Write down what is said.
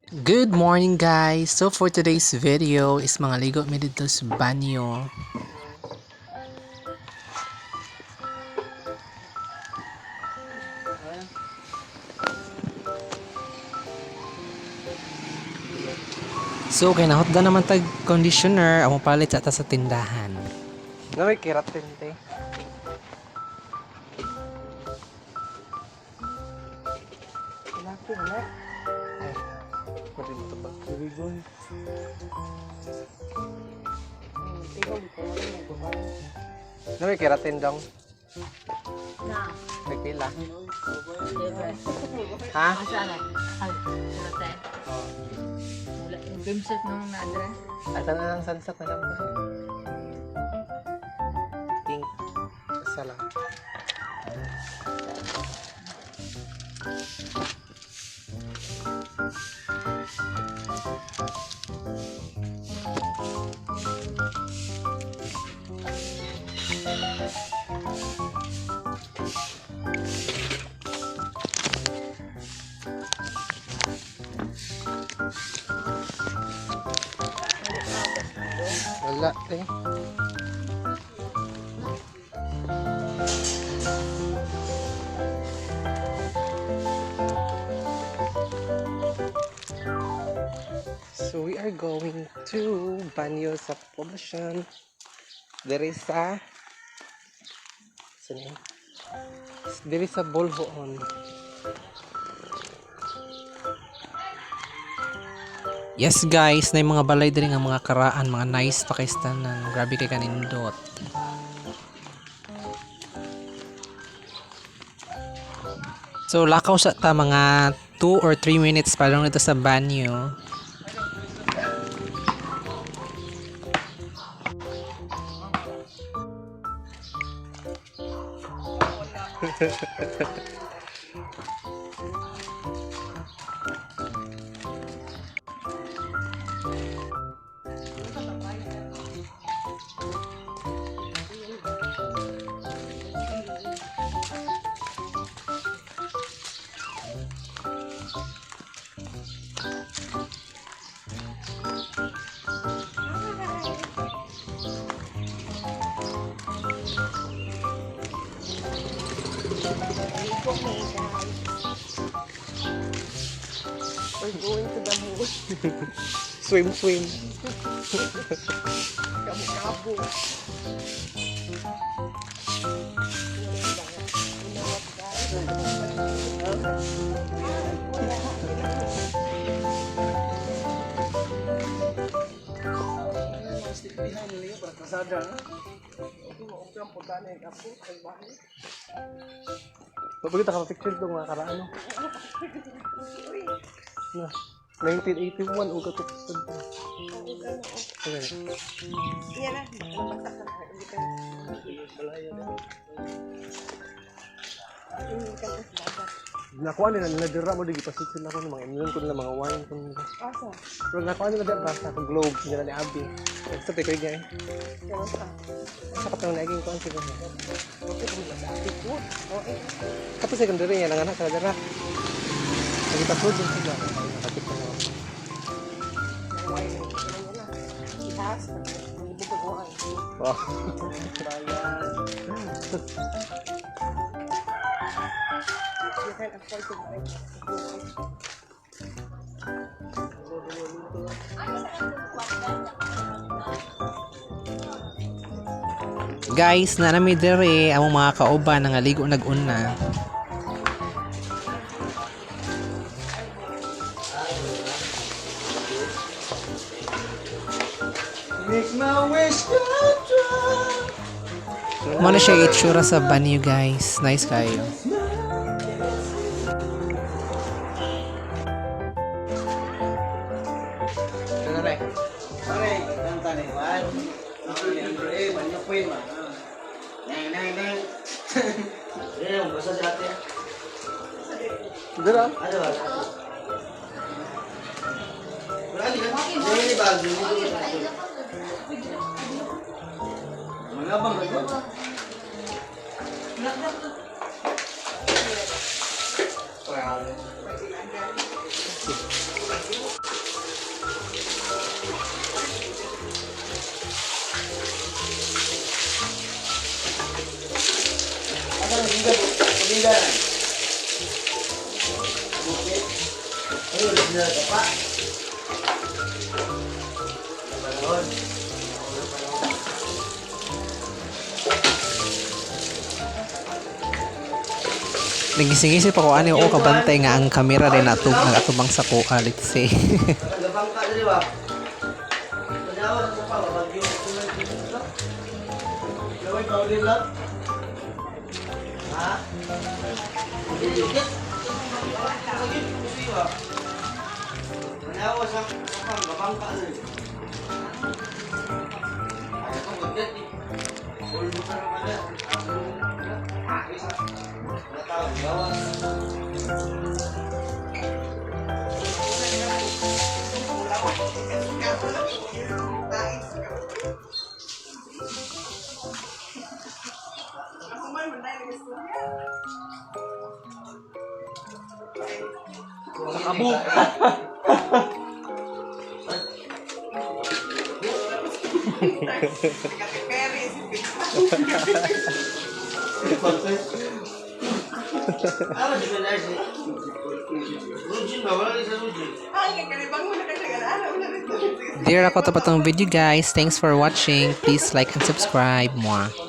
Good morning guys! So for today's video is mga ligo mi dito sa banyo. So kay nahotda naman tag conditioner amo palit sa sa tindahan. Na may keratin te. Laki na. Ay. Pati dito pa. Birigon. Na may keratin dong. Na. May pila. Ha? Saan na? Ay, sarate. Yung bimset nung nadra. Ata na lang sunset na lang ba? Pink. Isa lang. Wala eh. So we are going to Banyo sa Poblacion. There is a BOLJOON. Yes guys, na yung mga balay diri nga mga karaan, mga nice pakistanan. Grabe kay kanindot. So lakaw sa ta mga 2 or 3 minutes pa lang nito sa banyo. We're going to the moon. Swim. Kabo. Pagkita ka picture itong mga karaan. Na, 1981 uga to piston. Okay. Iya na. Basta ka. Hindi ka. Nakuha nila nadira mo digi pasitin ako ng mga immune ko na mga wine ko. Asa? Pero nakuha nila dira sa globe nila ni Abi. Sa te koy gay. Sa katong naging ko ang siguro. Kapag secondary yan ang anak sa dira. Lagi pasod din sila. Nakatip na naman. Oh. Guys, na nami diri ang mga kauban nga ligo nag-una. Make my wish come true. Muna siya itsura sa banyo guys. Nice kayo. Dira. Nagising-isip ako ano o kabantay nga ang kamera rin nagatubang sa kuha, let's say. Abu. Dear ako tapos tong video guys. Thanks for watching. Please like and subscribe. Mwah.